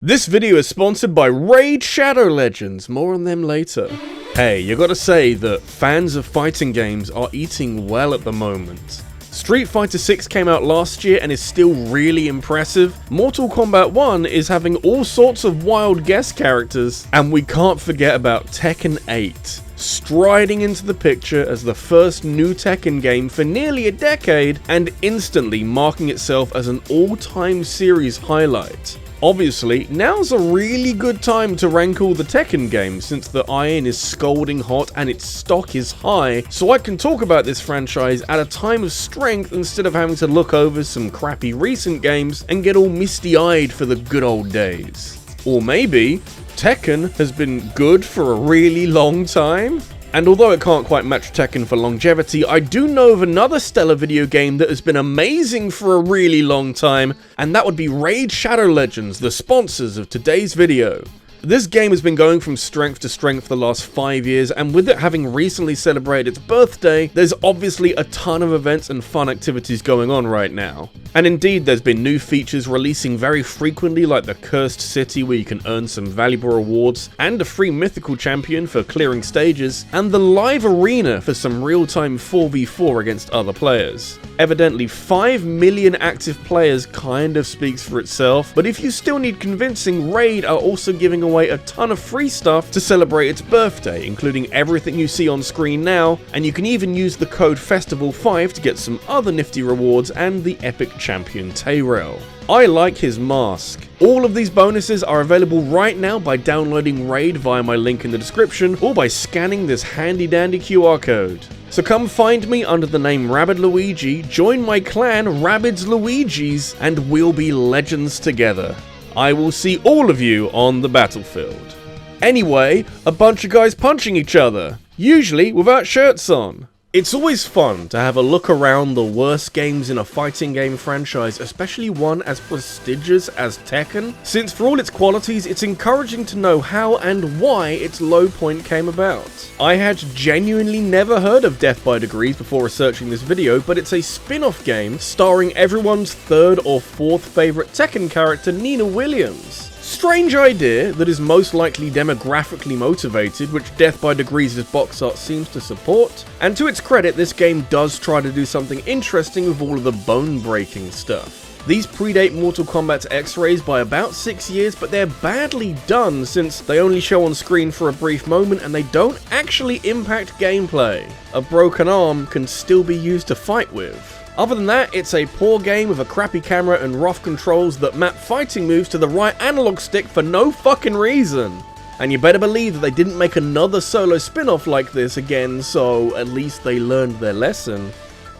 This video is sponsored by Raid Shadow Legends, more on them later. Hey, you gotta say that fans of fighting games are eating well at the moment. Street Fighter 6 came out last year and is still really impressive. Mortal Kombat 1 is having all sorts of wild guest characters, and we can't forget about Tekken 8. Striding into the picture as the first new Tekken game for nearly a decade and instantly marking itself as an all-time series highlight. Obviously, now's a really good time to rank all the Tekken games since the iron is scalding hot and its stock is high, so I can talk about this franchise at a time of strength instead of having to look over some crappy recent games and get all misty-eyed for the good old days. Or maybe, Tekken has been good for a really long time? And although it can't quite match Tekken for longevity, I do know of another stellar video game that has been amazing for a really long time, and that would be Raid Shadow Legends, the sponsors of today's video. This game has been going from strength to strength for the last 5 years, and with it having recently celebrated its birthday, there's obviously a ton of events and fun activities going on right now. And indeed, there's been new features releasing very frequently, like the Cursed City where you can earn some valuable rewards, and a free mythical champion for clearing stages, and the live arena for some real-time 4v4 against other players. Evidently, 5 million active players kind of speaks for itself, but if you still need convincing, Raid are also giving away a ton of free stuff to celebrate its birthday, including everything you see on screen now, and you can even use the code FESTIVAL5 to get some other nifty rewards and the epic champion Tayrell. I like his mask. All of these bonuses are available right now by downloading Raid via my link in the description or by scanning this handy dandy QR code. So come find me under the name RabbidLuigi, join my clan RabbidLuigis, and we'll be legends together. I will see all of you on the battlefield. Anyway, a bunch of guys punching each other, usually without shirts on. It's always fun to have a look around the worst games in a fighting game franchise, especially one as prestigious as Tekken, since for all its qualities, it's encouraging to know how and why its low point came about. I had genuinely never heard of Death by Degrees before researching this video, but it's a spin-off game starring everyone's third or fourth favourite Tekken character, Nina Williams. Strange idea that is most likely demographically motivated, which Death by Degrees' box art seems to support, and to its credit, this game does try to do something interesting with all of the bone-breaking stuff. These predate Mortal Kombat's X-rays by about 6 years, but they're badly done since they only show on screen for a brief moment and they don't actually impact gameplay. A broken arm can still be used to fight with. Other than that, it's a poor game with a crappy camera and rough controls that map fighting moves to the right analog stick for no fucking reason. And you better believe that they didn't make another solo spin-off like this again, so at least they learned their lesson.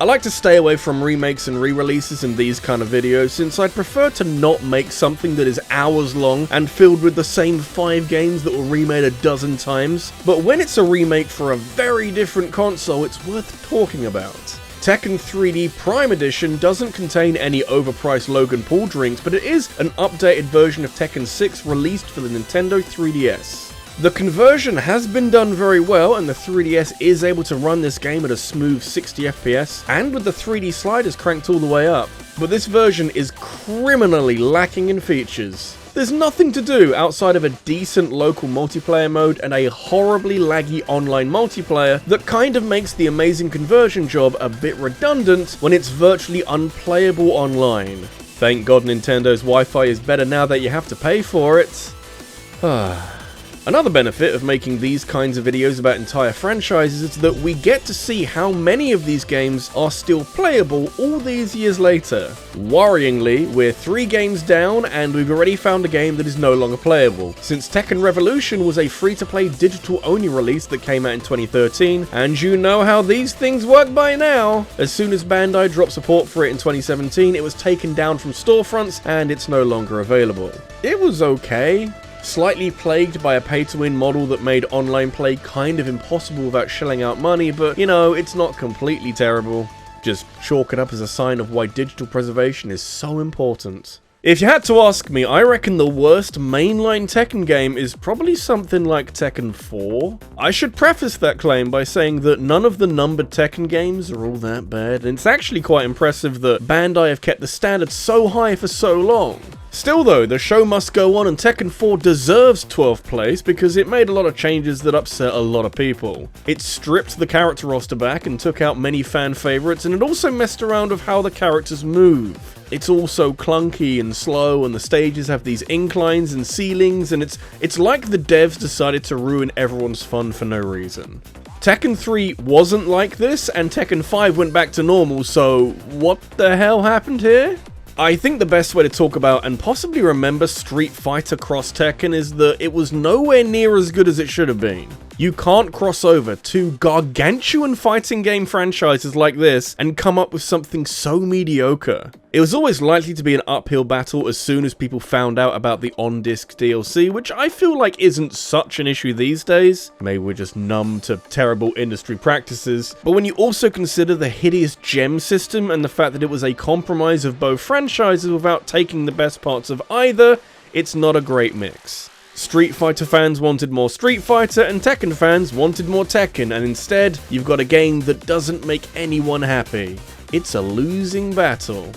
I like to stay away from remakes and re-releases in these kind of videos since I'd prefer to not make something that is hours long and filled with the same 5 games that were remade a dozen times, but when it's a remake for a very different console, it's worth talking about. Tekken 3D Prime Edition doesn't contain any overpriced Logan Paul drinks, but it is an updated version of Tekken 6 released for the Nintendo 3DS. The conversion has been done very well, and the 3DS is able to run this game at a smooth 60 FPS, and with the 3D sliders cranked all the way up. But this version is criminally lacking in features. There's nothing to do outside of a decent local multiplayer mode and a horribly laggy online multiplayer that kind of makes the amazing conversion job a bit redundant when it's virtually unplayable online. Thank God Nintendo's Wi-Fi is better now that you have to pay for it. Another benefit of making these kinds of videos about entire franchises is that we get to see how many of these games are still playable all these years later. Worryingly, we're 3 games down and we've already found a game that is no longer playable, since Tekken Revolution was a free-to-play digital-only release that came out in 2013, and you know how these things work by now. As soon as Bandai dropped support for it in 2017, it was taken down from storefronts and it's no longer available. It was okay. Slightly plagued by a pay-to-win model that made online play kind of impossible without shelling out money, but you know, it's not completely terrible. Just chalk it up as a sign of why digital preservation is so important. If you had to ask me, I reckon the worst mainline Tekken game is probably something like Tekken 4. I should preface that claim by saying that none of the numbered Tekken games are all that bad, and it's actually quite impressive that Bandai have kept the standard so high for so long. Still though, the show must go on and Tekken 4 deserves 12th place because it made a lot of changes that upset a lot of people. It stripped the character roster back and took out many fan favourites, and it also messed around with how the characters move. It's all so clunky and slow, and the stages have these inclines and ceilings, and it's like the devs decided to ruin everyone's fun for no reason. Tekken 3 wasn't like this, and Tekken 5 went back to normal, so what the hell happened here? I think the best way to talk about and possibly remember Street Fighter Cross Tekken is that it was nowhere near as good as it should have been. You can't cross over two gargantuan fighting game franchises like this and come up with something so mediocre. It was always likely to be an uphill battle as soon as people found out about the on-disc DLC, which I feel like isn't such an issue these days. Maybe we're just numb to terrible industry practices. But when you also consider the hideous gem system and the fact that it was a compromise of both franchises without taking the best parts of either, it's not a great mix. Street Fighter fans wanted more Street Fighter, and Tekken fans wanted more Tekken, and instead, you've got a game that doesn't make anyone happy. It's a losing battle.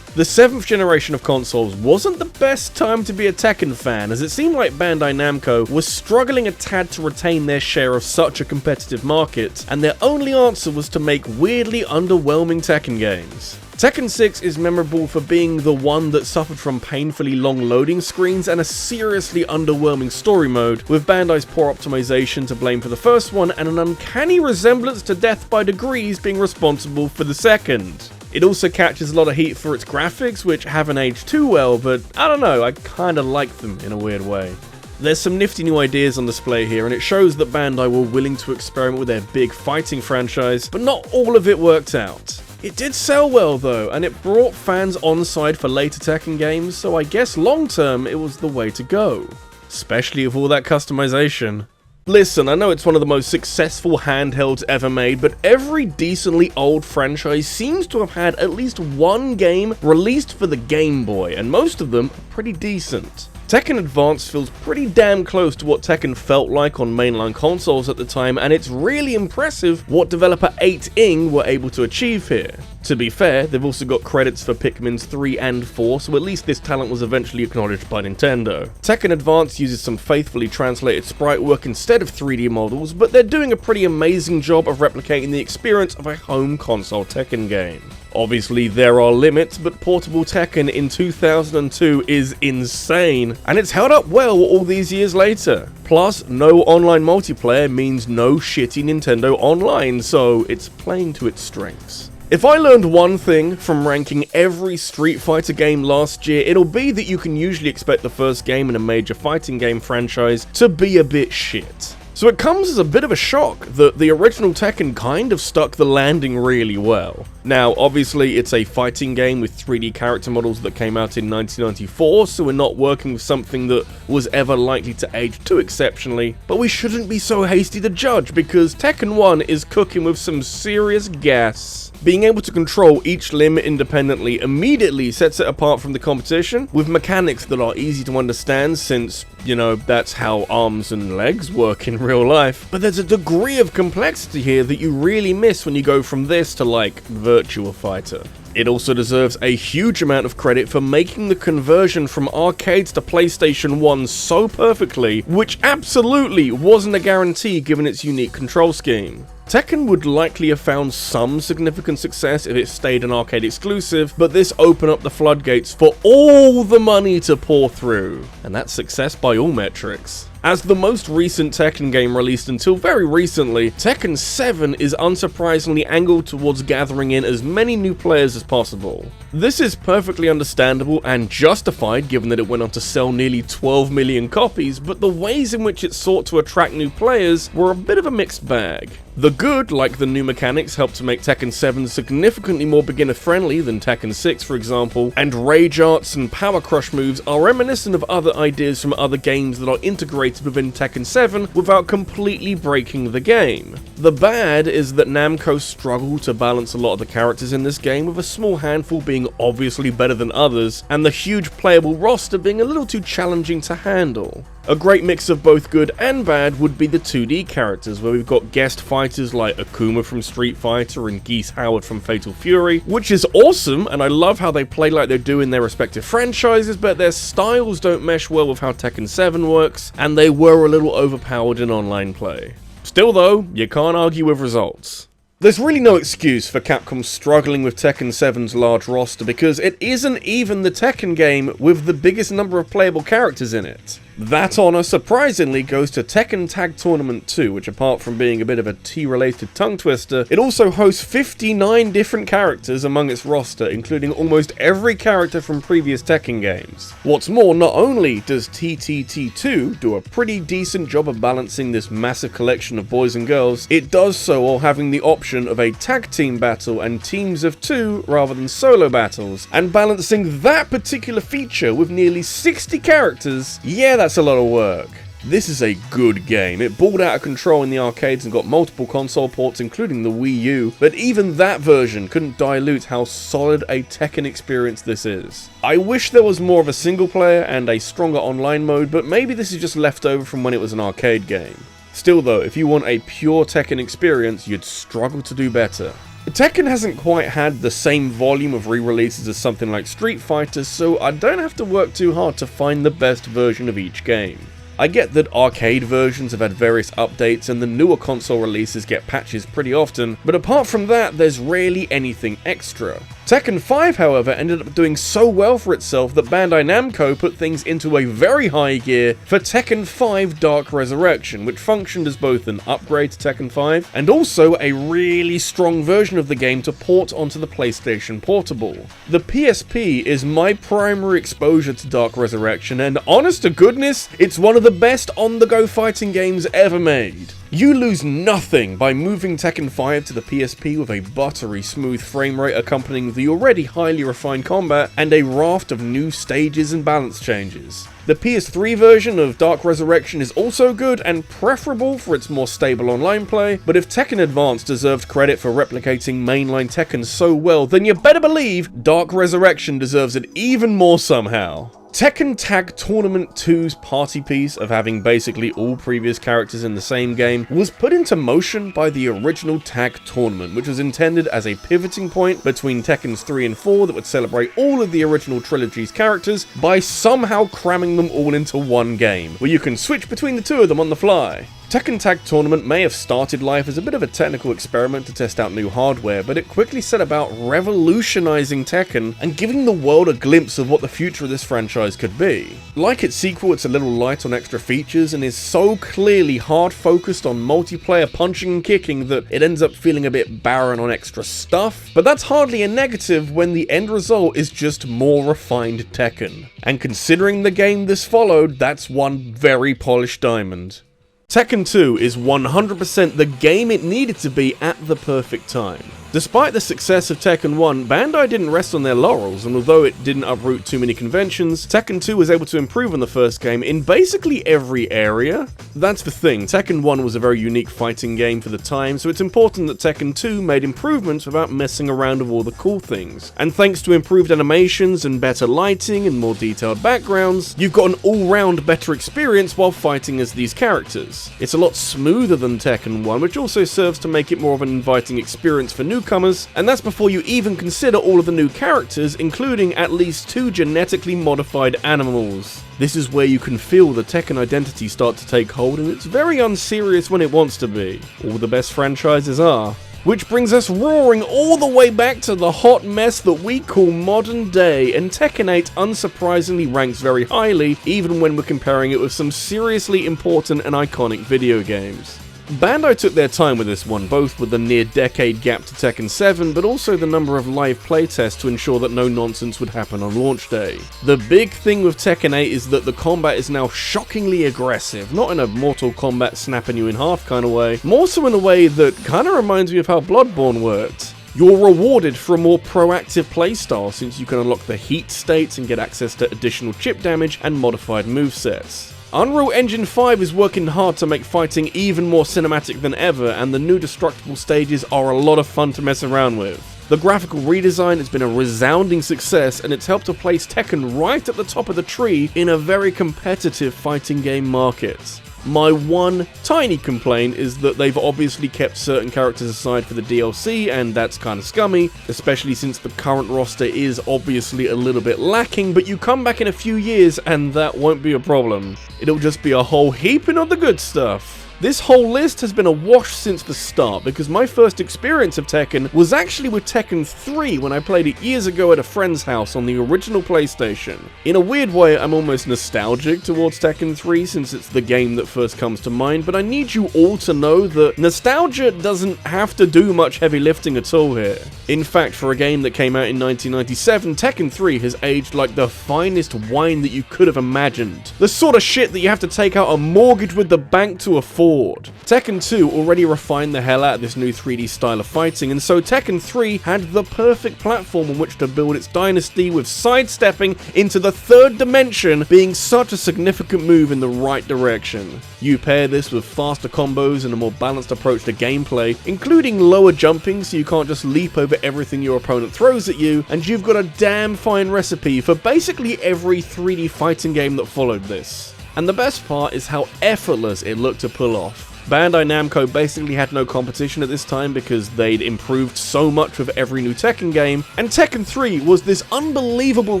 The 7th generation of consoles wasn't the best time to be a Tekken fan, as it seemed like Bandai Namco was struggling a tad to retain their share of such a competitive market, and their only answer was to make weirdly underwhelming Tekken games. Tekken 6 is memorable for being the one that suffered from painfully long loading screens and a seriously underwhelming story mode, with Bandai's poor optimization to blame for the first one and an uncanny resemblance to Death by Degrees being responsible for the second. It also catches a lot of heat for its graphics, which haven't aged too well, but I don't know, I kinda like them in a weird way. There's some nifty new ideas on display here, and it shows that Bandai were willing to experiment with their big fighting franchise, but not all of it worked out. It did sell well though, and it brought fans on side for later Tekken games, so I guess long term it was the way to go. Especially with all that customization. Listen, I know it's one of the most successful handhelds ever made, but every decently old franchise seems to have had at least one game released for the Game Boy, and most of them are pretty decent. Tekken Advance feels pretty damn close to what Tekken felt like on mainline consoles at the time, and it's really impressive what developer 8ing were able to achieve here. To be fair, they've also got credits for Pikmin's 3 and 4, so at least this talent was eventually acknowledged by Nintendo. Tekken Advance uses some faithfully translated sprite work instead of 3D models, but they're doing a pretty amazing job of replicating the experience of a home console Tekken game. Obviously there are limits, but portable Tekken in 2002 is insane, and it's held up well all these years later. Plus, no online multiplayer means no shitty Nintendo Online, so it's playing to its strengths. If I learned one thing from ranking every Street Fighter game last year, it'll be that you can usually expect the first game in a major fighting game franchise to be a bit shit. So it comes as a bit of a shock that the original Tekken kind of stuck the landing really well. Now, obviously it's a fighting game with 3D character models that came out in 1994, so we're not working with something that was ever likely to age too exceptionally, but we shouldn't be so hasty to judge because Tekken 1 is cooking with some serious gas. Being able to control each limb independently immediately sets it apart from the competition, with mechanics that are easy to understand since, you know, that's how arms and legs work in real life. But there's a degree of complexity here that you really miss when you go from this to, like, Virtua Fighter. It also deserves a huge amount of credit for making the conversion from arcades to PlayStation 1 so perfectly, which absolutely wasn't a guarantee given its unique control scheme. Tekken would likely have found some significant success if it stayed an arcade exclusive, but this opened up the floodgates for all the money to pour through, and that's success by all metrics. As the most recent Tekken game released until very recently, Tekken 7 is unsurprisingly angled towards gathering in as many new players as possible. This is perfectly understandable and justified given that it went on to sell nearly 12 million copies, but the ways in which it sought to attract new players were a bit of a mixed bag. The good, like the new mechanics, helped to make Tekken 7 significantly more beginner-friendly than Tekken 6, for example, and rage arts and power crush moves are reminiscent of other ideas from other games that are integrated within Tekken 7 without completely breaking the game. The bad is that Namco struggled to balance a lot of the characters in this game, with a small handful being obviously better than others, and the huge playable roster being a little too challenging to handle. A great mix of both good and bad would be the 2D characters, where we've got guest fighters like Akuma from Street Fighter and Geese Howard from Fatal Fury, which is awesome, and I love how they play like they do in their respective franchises, but their styles don't mesh well with how Tekken 7 works, and they were a little overpowered in online play. Still though, you can't argue with results. There's really no excuse for Capcom struggling with Tekken 7's large roster, because it isn't even the Tekken game with the biggest number of playable characters in it. That honour, surprisingly, goes to Tekken Tag Tournament 2, which apart from being a bit of a T-related tongue twister, it also hosts 59 different characters among its roster, including almost every character from previous Tekken games. What's more, not only does TTT2 do a pretty decent job of balancing this massive collection of boys and girls, it does so while having the option of a tag team battle and teams of 2 rather than solo battles, and balancing that particular feature with nearly 60 characters. Yeah, that's a lot of work. This is a good game. It balled out of control in the arcades and got multiple console ports, including the Wii U, but even that version couldn't dilute how solid a Tekken experience this is. I wish there was more of a single player and a stronger online mode, but maybe this is just left over from when it was an arcade game. Still though, if you want a pure Tekken experience, you'd struggle to do better. Tekken hasn't quite had the same volume of re-releases as something like Street Fighter, so I don't have to work too hard to find the best version of each game. I get that arcade versions have had various updates and the newer console releases get patches pretty often, but apart from that, there's rarely anything extra. Tekken 5, however, ended up doing so well for itself that Bandai Namco put things into a very high gear for Tekken 5 Dark Resurrection, which functioned as both an upgrade to Tekken 5 and also a really strong version of the game to port onto the PlayStation Portable. The PSP is my primary exposure to Dark Resurrection, and honest to goodness, it's one of the best on-the-go fighting games ever made. You lose nothing by moving Tekken 5 to the PSP with a buttery smooth framerate accompanying the already highly refined combat and a raft of new stages and balance changes. The PS3 version of Dark Resurrection is also good and preferable for its more stable online play, but if Tekken Advance deserved credit for replicating mainline Tekken so well, then you better believe Dark Resurrection deserves it even more somehow. Tekken Tag Tournament 2's party piece of having basically all previous characters in the same game was put into motion by the original Tag Tournament, which was intended as a pivoting point between Tekkens 3 and 4 that would celebrate all of the original trilogy's characters by somehow cramming them all into one game, where you can switch between the two of them on the fly. Tekken Tag Tournament may have started life as a bit of a technical experiment to test out new hardware, but it quickly set about revolutionizing Tekken and giving the world a glimpse of what the future of this franchise could be. Like its sequel, it's a little light on extra features and is so clearly hard focused on multiplayer punching and kicking that it ends up feeling a bit barren on extra stuff, but that's hardly a negative when the end result is just more refined Tekken. And considering the game this followed, that's one very polished diamond. Tekken 2 is 100% the game it needed to be at the perfect time. Despite the success of Tekken 1, Bandai didn't rest on their laurels, and although it didn't uproot too many conventions, Tekken 2 was able to improve on the first game in basically every area. That's the thing, Tekken 1 was a very unique fighting game for the time, so it's important that Tekken 2 made improvements without messing around with all the cool things. And thanks to improved animations and better lighting and more detailed backgrounds, you've got an all-round better experience while fighting as these characters. It's a lot smoother than Tekken 1, which also serves to make it more of an inviting experience for newcomers, and that's before you even consider all of the new characters, including at least 2 genetically modified animals. This is where you can feel the Tekken identity start to take hold, and it's very unserious when it wants to be. All the best franchises are. Which brings us roaring all the way back to the hot mess that we call modern day, and Tekken 8 unsurprisingly ranks very highly, even when we're comparing it with some seriously important and iconic video games. Bandai took their time with this one, both with the near-decade gap to Tekken 7, but also the number of live playtests to ensure that no nonsense would happen on launch day. The big thing with Tekken 8 is that the combat is now shockingly aggressive, not in a Mortal Kombat snapping you in half kind of way, more so in a way that kinda reminds me of how Bloodborne worked. You're rewarded for a more proactive playstyle since you can unlock the heat states and get access to additional chip damage and modified movesets. Unreal Engine 5 is working hard to make fighting even more cinematic than ever, and the new destructible stages are a lot of fun to mess around with. The graphical redesign has been a resounding success, and it's helped to place Tekken right at the top of the tree in a very competitive fighting game market. My one tiny complaint is that they've obviously kept certain characters aside for the DLC, and that's kinda scummy, especially since the current roster is obviously a little bit lacking, but you come back in a few years and that won't be a problem. It'll just be a whole heaping of the good stuff. This whole list has been a wash since the start, because my first experience of Tekken was actually with Tekken 3 when I played it years ago at a friend's house on the original PlayStation. In a weird way, I'm almost nostalgic towards Tekken 3 since it's the game that first comes to mind, but I need you all to know that nostalgia doesn't have to do much heavy lifting at all here. In fact, for a game that came out in 1997, Tekken 3 has aged like the finest wine that you could have imagined. The sort of shit that you have to take out a mortgage with the bank to afford. Tekken 2 already refined the hell out of this new 3D style of fighting, and so Tekken 3 had the perfect platform on which to build its dynasty, with sidestepping into the third dimension being such a significant move in the right direction. You pair this with faster combos and a more balanced approach to gameplay, including lower jumping so you can't just leap over everything your opponent throws at you, and you've got a damn fine recipe for basically every 3D fighting game that followed this. And the best part is how effortless it looked to pull off. Bandai Namco basically had no competition at this time because they'd improved so much with every new Tekken game, and Tekken 3 was this unbelievable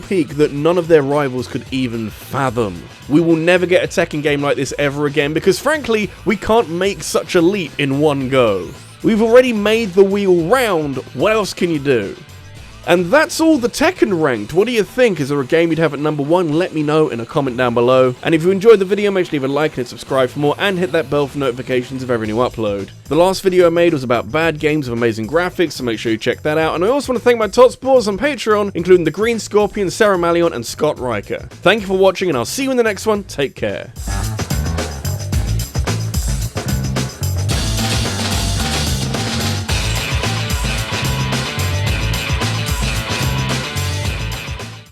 peak that none of their rivals could even fathom. We will never get a Tekken game like this ever again because frankly, we can't make such a leap in one go. We've already made the wheel round, what else can you do? And that's all the Tekken ranked. What do you think? Is there a game you'd have at number 1? Let me know in a comment down below. And if you enjoyed the video, make sure to leave a like and subscribe for more, and hit that bell for notifications of every new upload. The last video I made was about bad games with amazing graphics, so make sure you check that out. And I also want to thank my top supporters on Patreon, including the Green Scorpion, Sarah Malion, and Scott Riker. Thank you for watching, and I'll see you in the next one. Take care.